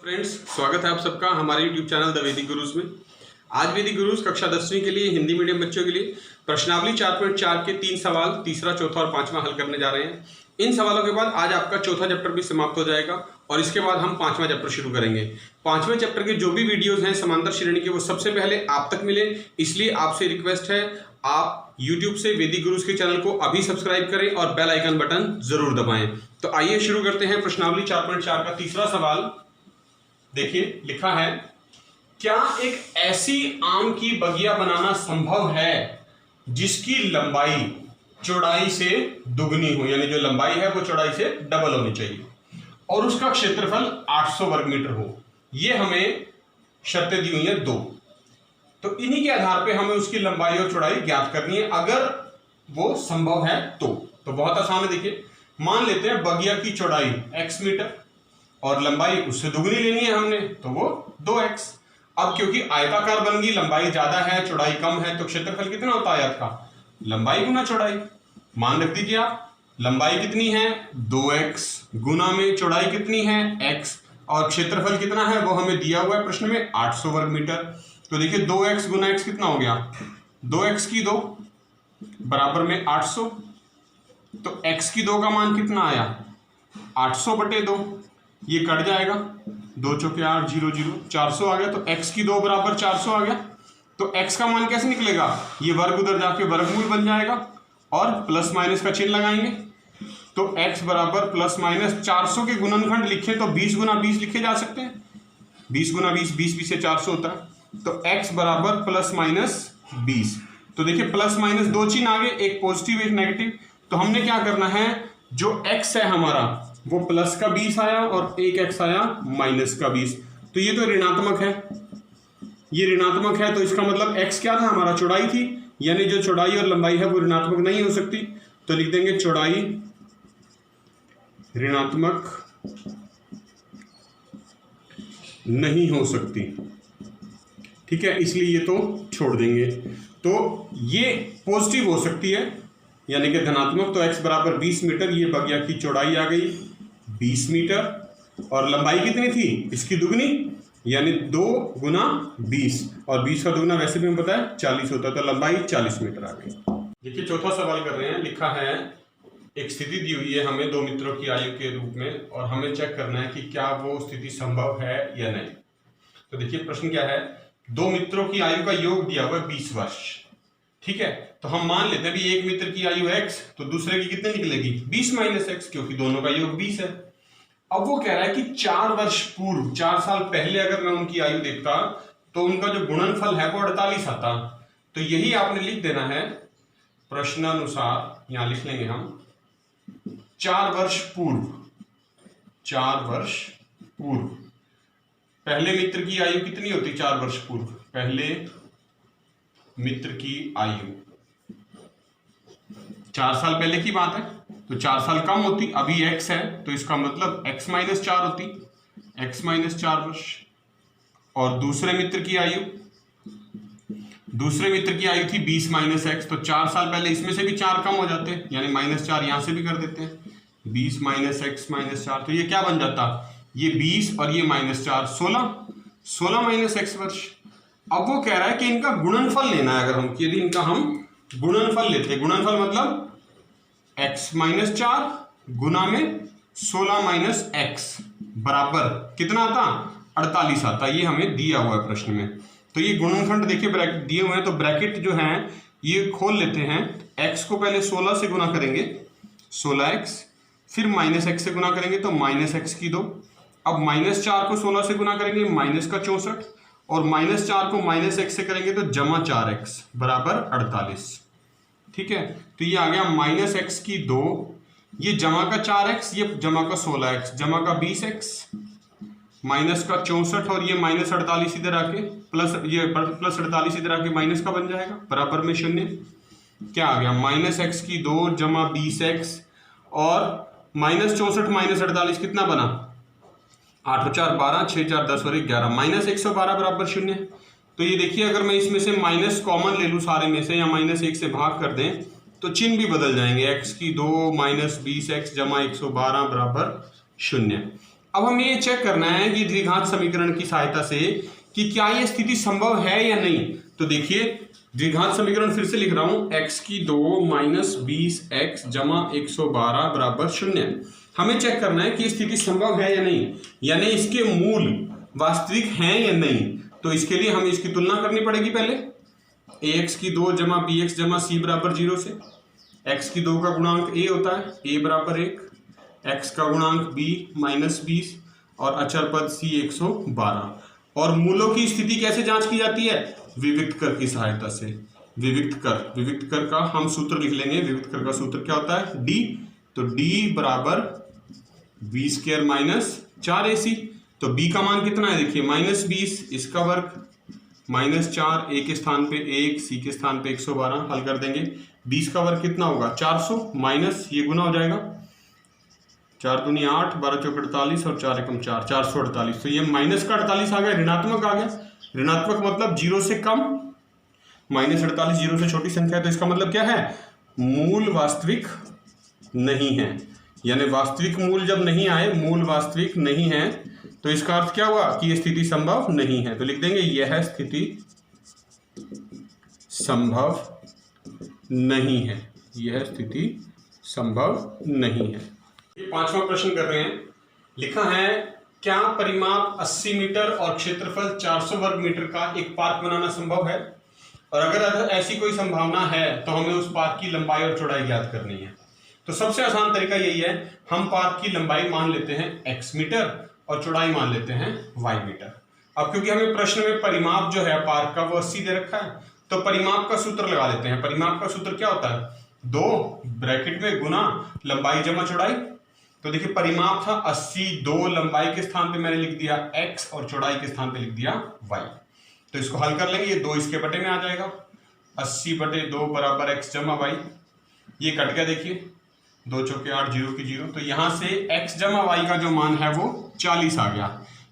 Friends, स्वागत है आप सबका हमारे YouTube चैनल द वैदिक गुरुज में। आज वैदिक गुरुज कक्षा 10वीं के लिए हिंदी मीडियम बच्चों के लिए प्रश्नावली 4.4 के 3 सवाल तीसरा, चौथा और पांचवा हल करने जा रहे हैं। इन सवालों के बाद आज आपका चौथा चैप्टर भी समाप्त हो जाएगा और इसके बाद हम पांचवा चैप्टर शुरू करेंगे। पांचवें चैप्टर के जो भी वीडियोज हैं समांतर श्रेणी के, वो सबसे पहले आप तक मिले, इसलिए आपसे रिक्वेस्ट है आप YouTube से वैदिक गुरुज के चैनल को अभी सब्सक्राइब करें और बेल आइकन बटन जरूर दबाएं। तो आइए शुरू करते हैं। प्रश्नावली 4.4 का तीसरा सवाल देखिए, लिखा है, क्या एक ऐसी आम की बगिया बनाना संभव है जिसकी लंबाई चौड़ाई से दुगनी हो, यानी जो लंबाई है वो चौड़ाई से डबल होनी चाहिए और उसका क्षेत्रफल 800 वर्ग मीटर हो। ये हमें शर्तें दी हुई हैं दो। तो इन्हीं के आधार पे हमें उसकी लंबाई और चौड़ाई ज्ञात करनी है अगर वो संभव है तो बहुत आसान है। देखिए, मान लेते हैं बगिया की चौड़ाई x मीटर और लंबाई उससे दुगनी लेनी है हमने, तो वो 2x। अब क्योंकि आयताकार बन गई, लंबाई ज्यादा है चौड़ाई कम है, तो क्षेत्रफल कितना होता है आयत का? लंबाई गुना चौड़ाई। मान रख दीजिए आप, लंबाई कितनी है 2x गुना में चौड़ाई कितनी है x और क्षेत्रफल कितना है वो हमें दिया हुआ है प्रश्न में 800 वर्ग मीटर। तो देखिए 2x गुना x कितना हो गया, 2x की 2 बराबर में 800। तो x की 2 का मान कितना आया 800 बटे 2, ये कट जाएगा, 2 चौके 8, 0 0, 400 आ गया। तो x की 2 बराबर 400 आ गया। तो x का मान कैसे निकलेगा, ये वर्ग उधर जाके वर्गमूल बन जाएगा और प्लस माइनस का चिन्ह लगाएंगे। तो x बराबर प्लस माइनस 400 के गुणनखंड लिखे तो 20 गुना 20 लिखे जा सकते हैं। 20 गुना 20, 20 से 400 होता है। तो x बराबर प्लस माइनस 20। तो देखिए प्लस माइनस दो चिन्ह आगे, एक पॉजिटिव एक नेगेटिव। तो हमने क्या करना है, जो x है हमारा वो प्लस का 20 आया और एक x आया माइनस का 20। तो ये तो ऋणात्मक है, ये ऋणात्मक है, तो इसका मतलब x क्या था हमारा, चौड़ाई थी, यानी जो चौड़ाई और लंबाई है वो ऋणात्मक नहीं हो सकती। तो लिख देंगे चौड़ाई ऋणात्मक नहीं हो सकती, ठीक है, इसलिए ये तो छोड़ देंगे। तो ये पॉजिटिव हो सकती है यानी कि धनात्मक। तो x बराबर 20 मीटर, ये बगिया की चौड़ाई आ गई 20 मीटर और लंबाई कितनी थी इसकी दुगनी, यानी 2 गुना 20 और 20 का दुगना वैसे भी हमें पता है 40 होता है। तो लंबाई 40 मीटर आ गई। देखिए चौथा सवाल कर रहे हैं, लिखा है, एक स्थिति दी हुई है हमें दो मित्रों की आयु के रूप में और हमें चेक करना है कि क्या वो स्थिति संभव है या नहीं। तो देखिए प्रश्न क्या है, दो मित्रों की आयु का योग दिया हुआ है 20 वर्ष, ठीक है। तो हम मान लेते हैं भी एक मित्र की आयु x तो दूसरे की कितनी निकलेगी 20 माइनस x, क्योंकि दोनों का योग 20 है। अब वो कह रहा है कि 4 वर्ष पूर्व, 4 साल पहले अगर मैं उनकी आयु देखता तो उनका जो गुणनफल है वो 48 आता। तो यही आपने लिख देना है प्रश्नानुसार, यहां लिख लेंगे हम 4 वर्ष पूर्व, 4 वर्ष पूर्व पहले मित्र की आयु कितनी होती 4 वर्ष पूर्व, पहले मित्र की आयु 4 साल पहले की बात है, तो 4 साल कम होती, अभी x है तो इसका मतलब x माइनस 4 होती, x माइनस 4 वर्ष। और दूसरे मित्र की आयु, दूसरे मित्र की आयु थी 20 माइनस x, तो 4 साल पहले इसमें से भी 4 कम हो जाते हैं, यानी माइनस 4 यहां से भी कर देते हैं, 20 माइनस x माइनस 4। तो ये क्या बन जाता, ये 20 और ये माइनस 4, 16 माइनस x वर्ष। अब वो कह रहा है कि इनका गुणनफल लेना है। अगर हम, यदि इनका हम गुणनफल लेते हैं, गुणनफल मतलब x माइनस 4 गुना में 16 माइनस x बराबर कितना आता 48 आता। ये हमें दिया हुआ है प्रश्न में। तो ये गुणनखंड देखिए ब्रैकेट दिए हुए हैं, तो ब्रैकेट जो है ये खोल लेते हैं। x को पहले 16 से गुना करेंगे 16x, फिर माइनस x से गुना करेंगे तो माइनस x की 2। अब माइनस 4 को 16 से गुना करेंगे माइनस का 64 और माइनस 4 को माइनस x से करेंगे तो जमा 4x बराबर 48, ठीक है। तो ये आ गया माइनस x की 2, ये जमा का 4x, ये जमा का 16x, जमा का 20x, माइनस का 64 और ये माइनस 48 इधर आके प्लस, ये प्लस 48 इधर आके माइनस का बन जाएगा, बराबर में 0। क्या आ गया माइनस x की 2 जमा 20x और माइनस 64 माइनस 48 कितना बना 8 और 4 12, 6 4 10 और 1 11, माइनस 112 बराबर 0। तो ये देखिए अगर मैं इसमें से माइनस कॉमन ले लूँ सारे में से या माइनस 1 से भाग कर दें तो चिन्ह भी बदल जाएंगे, x की 2 माइनस 20x जमा 112 बराबर 0। अब हमें ये चेक करना है कि द्विघात समीकरण की सहायता से कि क्या ये स्थिति संभव है या नहीं। तो देखिए द्विघात समीकरण फिर से लिख रहा हूं, x की 2 माइनस 20x जमा 112 बराबर 0। हमें चेक करना है कि ये स्थिति संभव है या नहीं, यानी इसके मूल वास्तविक हैं या नहीं। तो इसके लिए हमें इसकी तुलना करनी पड़ेगी। पहले ax की 2 जमा bx जमा c बराबर 0 से x की 2 का गुणांक a होता है, a बराबर 1, x का गुणांक b माइनस 20 और अचर पद c 112। और मूलों की स्थिति कैसे जांच की जाती है? विविक्त कर की सहायता से। विविक्त कर का हम सूत्र लिख लेंगे। विविक्त कर का सूत्र क्या होता है? d। तो d बराबर b स्क्वायर माइनस 4ac। तो b का मान कितना है? देखिए माइनस 20, इसका वर्ग माइनस 4, a के स्थान पे 1, c के स्थान पे 112 हल कर देंगे। 20 का वर्ग कितना होगा? 400 माइनस ये गुना हो जाएगा 4 दूनी 8, 12 चौक 48 और 4 एकम 4, 448। तो ये माइनस का 48 आ गया, ऋणात्मक आ गया। ऋणात्मक मतलब 0 से कम, माइनस 48 0 से छोटी संख्या है। तो इसका मतलब क्या है? मूल वास्तविक नहीं है, यानी वास्तविक मूल जब नहीं आए, मूल वास्तविक नहीं है, तो इसका अर्थ क्या हुआ कि यह स्थिति संभव नहीं है। तो लिख देंगे यह स्थिति संभव नहीं है, यह स्थिति संभव नहीं है। ये 5वां प्रश्न कर रहे हैं। लिखा है क्या परिमाप 80 मीटर और क्षेत्रफल 400 वर्ग मीटर का एक पार्क बनाना संभव है? और अगर ऐसी कोई संभावना है तो हमें उस पार्क की लंबाई और चौड़ाई ज्ञात करनी है। तो सबसे आसान तरीका यही है, हम पार्क की लंबाई मान लेते हैं x मीटर और चौड़ाई मान लेते हैं y मीटर। अब क्योंकि हमें प्रश्न में परिमाप जो है पार्क का वो 80 दे रखा है, तो परिमाप का सूत्र लगा लेते हैं। परिमाप का सूत्र क्या होता है? 2 ब्रैकेट में गुना लंबाई जमा चौड़ाई। तो देखिए परिमाप था 80, 2 लंबाई के स्थान पे मैंने लिख दिया x और चौड़ाई के स्थान पे लिख दिया y। तो इसको हल कर लेंगे, ये 2 इसके बटे में आ जाएगा, 80 बटे 2 बराबर x जमा y। ये कट गया, देखिए 2 चौके 8, 0 की 0। तो यहां से x जमा y का जो मान है वो 40 आ गया।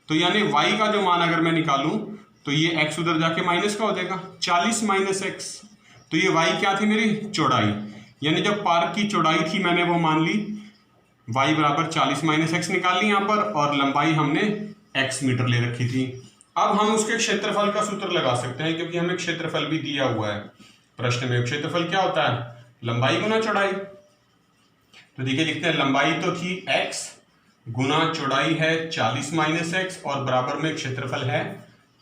तो यानी y का जो मान अगर मैं निकालूं तो ये x उधर जाके माइनस का हो जाएगा, 40 माइनस x। तो ये y क्या थी? मेरी चौड़ाई। यानी जब पार्क की चौड़ाई थी मैंने वो मान ली, y बराबर 40 माइनस एक्स निकाल ली यहाँ पर, और लंबाई हमने x मीटर ले रखी थी। अब हम उसके क्षेत्रफल का सूत्र लगा सकते हैं, क्योंकि हमें क्षेत्रफल भी दिया हुआ है प्रश्न में। क्षेत्रफल क्या होता है? लंबाई गुना चौड़ाई। तो देखिए लिखते हैं, लंबाई तो थी x गुना चौड़ाई है 40 माइनस एक्स और बराबर में क्षेत्रफल है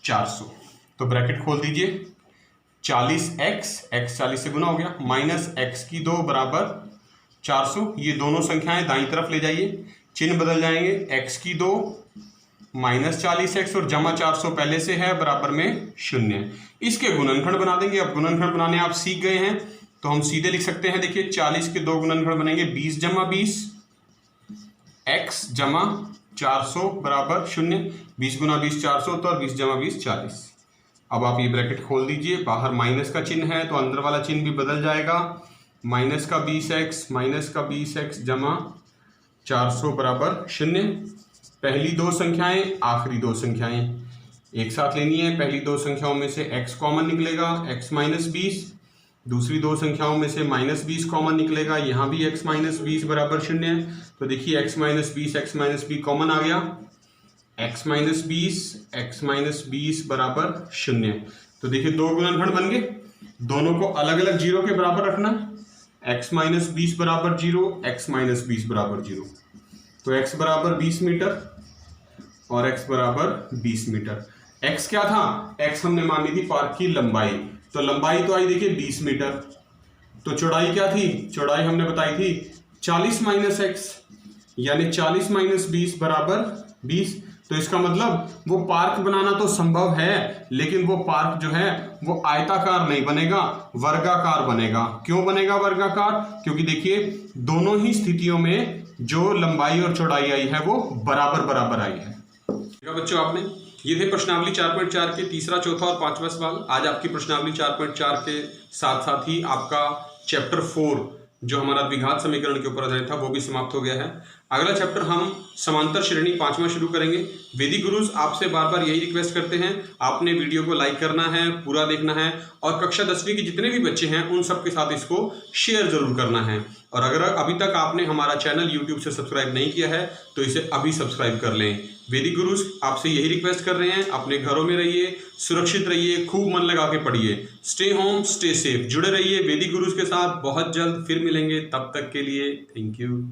400। तो ब्रैकेट खोल दीजिए, 40x, x 40 से गुना हो गया, माइनस x की 2 बराबर 400। ये दोनों संख्याएं दाईं तरफ ले जाइए, चिन्ह बदल जाएंगे, x की 2 माइनस 40x और जमा 400 पहले से है बराबर में 0। इसके गुणनखंड बना देंगे। अब गुणनखंड बनाने आप सीख गए हैं तो हम सीधे लिख सकते हैं। देखिए 40 के 2 गुणनखंड बनेंगे, 20 जमा 20 x जमा 400 बराबर 0। 20 गुना 20 400 होता है और 20 जमा 20 40। अब आप ये ब्रैकेट खोल दीजिए, बाहर माइनस का चिन्ह है तो अंदर वाला चिन्ह भी बदल जाएगा, माइनस का 20x माइनस का 20x जमा 400 बराबर 0। पहली 2 संख्याएं आखिरी 2 संख्याएं एक साथ लेनी है। पहली 2 संख्याओं में से x कॉमन निकलेगा, x माइनस 20। दूसरी 2 संख्याओं में से माइनस 20 कॉमन निकलेगा, यहाँ भी x माइनस 20 बराबर 0। तो देखिए x माइनस 20 कॉमन आ गया, x माइनस 20 बराबर 0। तो देखिए 2 गुणनखंड बन गए, दोनों को अलग अलग 0 के बराबर रखना, x माइनस 20 बराबर 0, x माइनस 20 बराबर 0। तो x बराबर 20 मीटर और x बराबर 20 मीटर। x क्या था? x हमने मान ली थी पार्क की लंबाई, तो लंबाई तो आई देखिए 20 मीटर। तो चौड़ाई क्या थी? चौड़ाई हमने बताई थी 40 माइनस एक्स, यानी 40 माइनस 20 बराबर 20। तो इसका मतलब वो पार्क बनाना तो संभव है, लेकिन वो पार्क जो है वो आयताकार नहीं बनेगा, वर्गाकार बनेगा। क्यों बनेगा वर्गाकार? क्योंकि देखिए दोनों ही स्थितियों में जो लंबाई और चौड़ाई आई है वो बराबर बराबर आई है। देखा बच्चों आपने, ये थे प्रश्नावली 4.4 के तीसरा, चौथा और 5वां सवाल। आज आपकी प्रश्नावली 4.4 के साथ साथ ही आपका चैप्टर 4 जो हमारा द्विघात समीकरण के ऊपर अध्ययन था वो भी समाप्त हो गया है। अगला चैप्टर हम समांतर श्रेणी 5वां शुरू करेंगे। वैदिक गुरुज आपसे बार बार यही रिक्वेस्ट करते हैं, आपने वीडियो को लाइक करना है, पूरा देखना है और कक्षा 10वीं के जितने भी बच्चे हैं उन सब के साथ इसको शेयर जरूर करना है। और अगर अभी तक आपने हमारा चैनल यूट्यूब से सब्सक्राइब नहीं किया है तो इसे अभी सब्सक्राइब कर लें। वैदिक गुरुज आपसे यही रिक्वेस्ट कर रहे हैं, अपने घरों में रहिए, सुरक्षित रहिए, खूब मन लगा के पढ़िए। स्टे होम, स्टे सेफ, जुड़े रहिए वैदिक गुरुज के साथ। बहुत जल्द फिर मिलेंगे, तब तक के लिए थैंक यू।